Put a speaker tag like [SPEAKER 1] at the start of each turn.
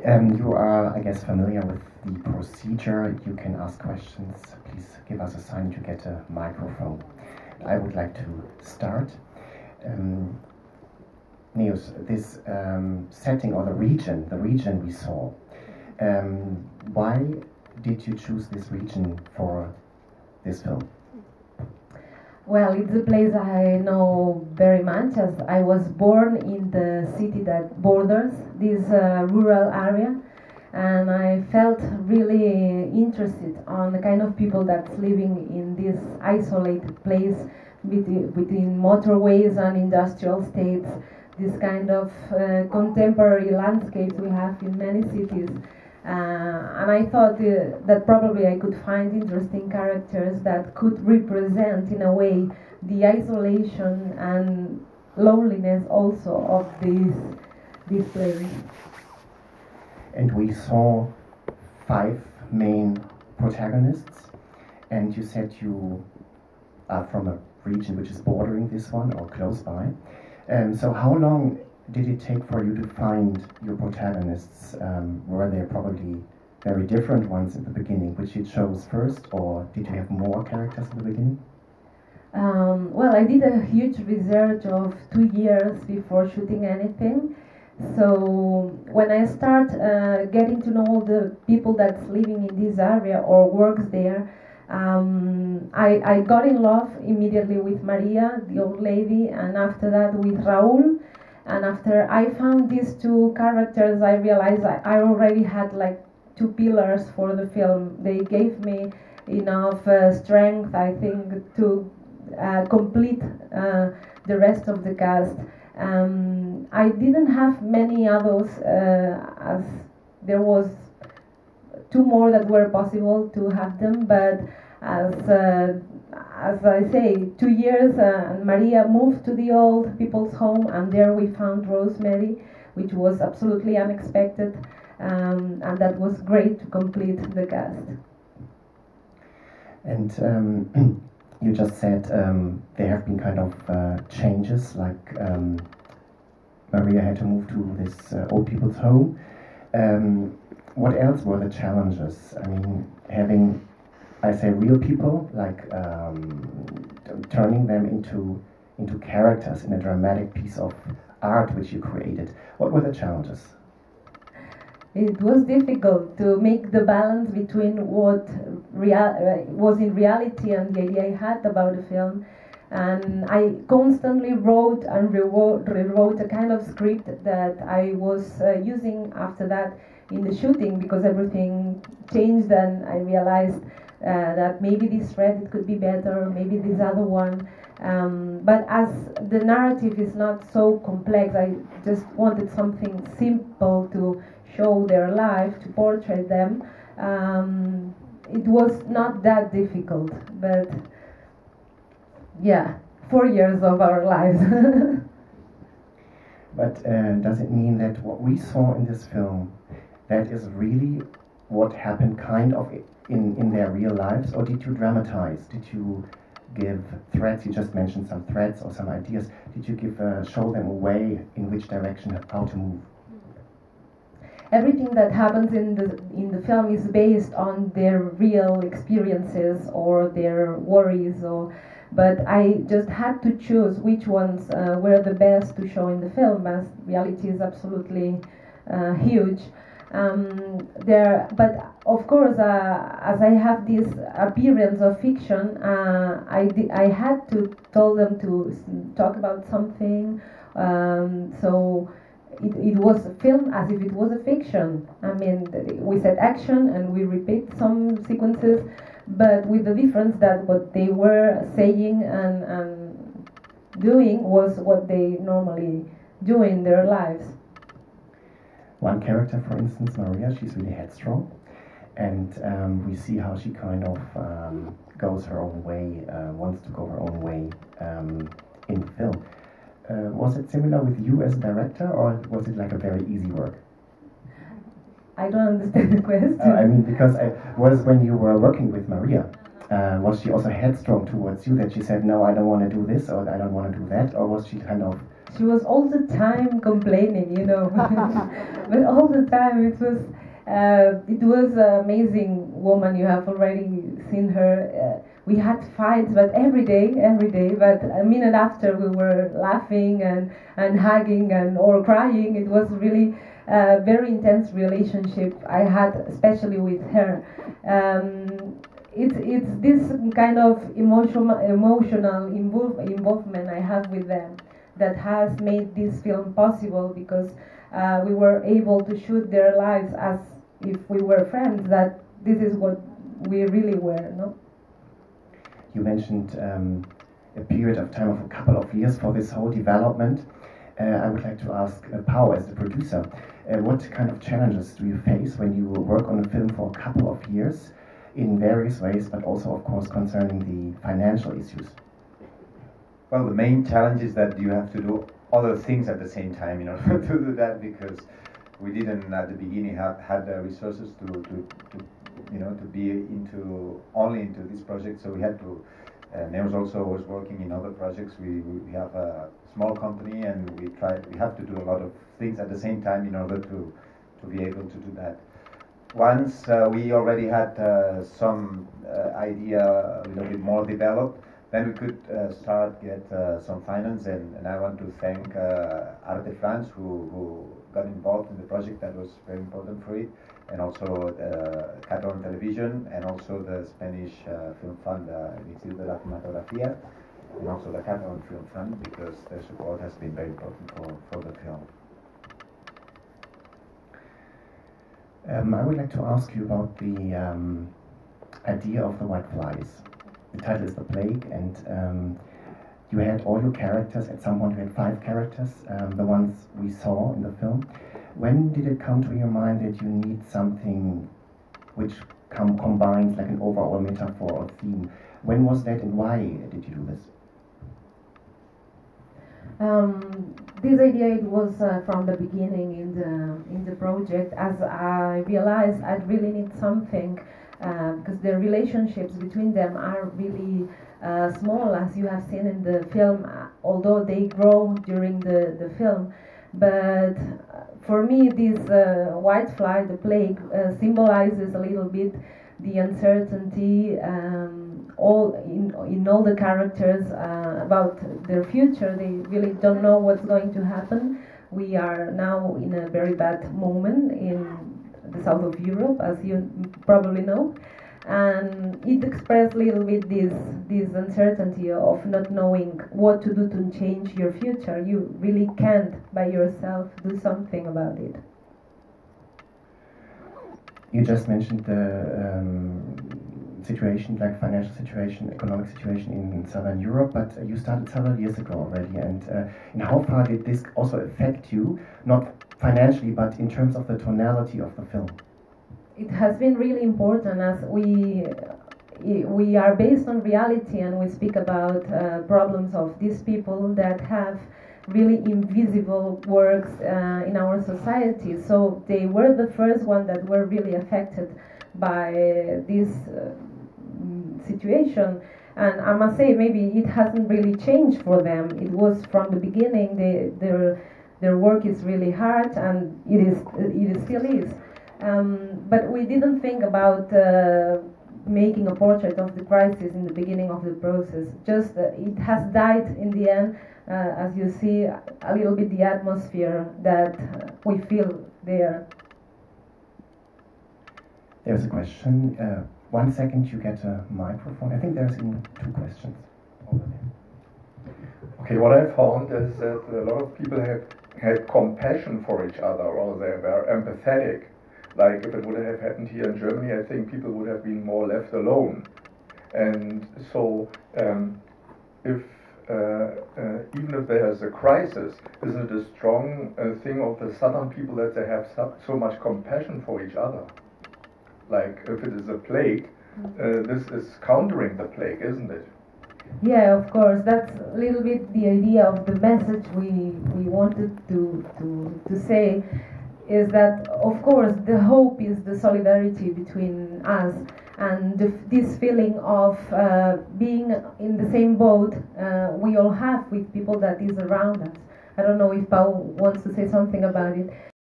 [SPEAKER 1] You are, I guess, familiar with the procedure. You can ask questions. Please give us a sign to get a microphone. I would like to start. Neus, this setting or the region we saw, why did you choose this region for this film?
[SPEAKER 2] Well, it's a place I know very much, as I was born in the city that borders this rural area, and I felt really interested on the kind of people that's living in this isolated place between motorways and industrial states, this kind of contemporary landscape we have in many cities. And I thought that probably I could find interesting characters that could represent, in a way, the isolation and loneliness also of this place.
[SPEAKER 1] And we saw 5 main protagonists, and you said you are from a region which is bordering this one or close by. So how long did it take for you to find your protagonists? Were they probably very different ones in the beginning, which you chose first, or did you have more characters in the beginning?
[SPEAKER 2] Well, I did a huge research of 2 years before shooting anything. So when I start getting to know all the people that's living in this area or works there, I got in love immediately with Maria, the old lady, and after that with Raúl. And after I found these 2 characters, I realized I already had like 2 pillars for the film. They gave me enough strength, I think, to complete the rest of the cast. I didn't have many others, as there was 2 more that were possible to have them, but as I say, 2 years, and Maria moved to the old people's home, and there we found Rosemary, which was absolutely unexpected, and that was great to complete the cast.
[SPEAKER 1] And you just said there have been kind of changes, like Maria had to move to this old people's home. What else were the challenges? I mean, having, I say, real people, like turning them into characters in a dramatic piece of art which you created. What were the challenges?
[SPEAKER 2] It was difficult to make the balance between what was in reality and the idea I had about the film. And I constantly wrote and rewrote a kind of script that I was using after that in the shooting, because everything changed, and I realized that maybe this thread it could be better, maybe this other one. But as the narrative is not so complex, I just wanted something simple to show their life, to portray them. It was not that difficult, but yeah, 4 years of our lives.
[SPEAKER 1] But does it mean that what we saw in this film, that is really what happened kind of in their real lives, or did you dramatize? Did you give threads? You just mentioned some threads or some ideas. Did you show them a way in which direction, how to move?
[SPEAKER 2] Everything that happens in the film is based on their real experiences or their worries, but I just had to choose which ones were the best to show in the film, as reality is absolutely huge. But of course, as I have this appearance of fiction, I had to tell them to talk about something. So it was filmed as if it was a fiction. I mean, we said action and we repeat some sequences, but with the difference that what they were saying and doing was what they normally do in their lives.
[SPEAKER 1] One character, for instance, Maria, she's really headstrong, and we see how she kind of goes her own way, wants to go her own way in the film. Was it similar with you as a director, or was it like a very easy work?
[SPEAKER 2] I don't understand the question.
[SPEAKER 1] I mean, because when you were working with Maria, was she also headstrong towards you, that she said, no, I don't want to do this, or I don't want to do that, or was she kind of
[SPEAKER 2] she was all the time complaining, you know. But all the time it was an amazing woman. You have already seen her. We had fights, but every day. But a minute after, we were laughing and hugging or crying. It was really a very intense relationship I had, especially with her. It's this kind of emotional involvement I have with them that has made this film possible, because we were able to shoot their lives as if we were friends. That this is what we really were, no?
[SPEAKER 1] You mentioned a period of time of a couple of years for this whole development. I would like to ask Pau, as the producer, what kind of challenges do you face when you work on a film for a couple of years in various ways, but also, of course, concerning the financial issues?
[SPEAKER 3] Well, the main challenge is that you have to do other things at the same time in order to do that, because we didn't at the beginning had the resources to be only into this project. So we had to. Neus also was working in other projects. We have a small company, and we have to do a lot of things at the same time in order to be able to do that. Once we already had some idea a little bit more developed, then we could get some finance, and I want to thank Arte France, who got involved in the project. That was very important for it, and also Catalan Television, and also the Spanish Film Fund, Instituto de la Cinematografía, and also the Catalan Film Fund, because their support has been very important for the film.
[SPEAKER 1] I would like to ask you about the idea of the white flies. The title is The Plague, and you had all your characters. At some point you had 5 characters, the ones we saw in the film. When did it come to your mind that you need something which combines like an overall metaphor or theme? When was that, and why did you do this?
[SPEAKER 2] This idea, it was from the beginning in the project, as I realized I really need something, because the relationships between them are really small, as you have seen in the film, although they grow during the film. But for me, this white fly, the plague, symbolizes a little bit the uncertainty in all the characters about their future. They really don't know what's going to happen. We are now in a very bad moment in the south of Europe, as you probably know, and it expressed a little bit this uncertainty of not knowing what to do to change your future. You really can't by yourself do something about it.
[SPEAKER 1] You just mentioned the situation, like financial situation, economic situation in Southern Europe, but you started several years ago already, and how far did this also affect you, not financially, but in terms of the tonality of the film?
[SPEAKER 2] It has been really important, as we are based on reality, and we speak about problems of these people that have really invisible works in our society. So they were the first one that were really affected by this situation. And I must say, maybe it hasn't really changed for them. It was from the beginning. Their work is really hard, and it still is. But we didn't think about making a portrait of the crisis in the beginning of the process. Just it has died in the end, as you see a little bit the atmosphere that we feel there.
[SPEAKER 1] There's a question. 1 second, you get a microphone. I think there's even 2 questions over there.
[SPEAKER 4] Okay, what I found is that a lot of people have had compassion for each other, or they were empathetic. Like if it would have happened here in Germany, I think people would have been more left alone. And so, if even if there is a crisis, isn't it a strong thing of the southern people that they have so much compassion for each other? Like if it is a plague, this is countering the plague, isn't it?
[SPEAKER 2] Yeah, of course. That's a little bit the idea of the message we wanted to say, is that, of course, the hope is the solidarity between us, and this feeling of being in the same boat we all have with people that is around us. I don't know if Pau wants to say something about it.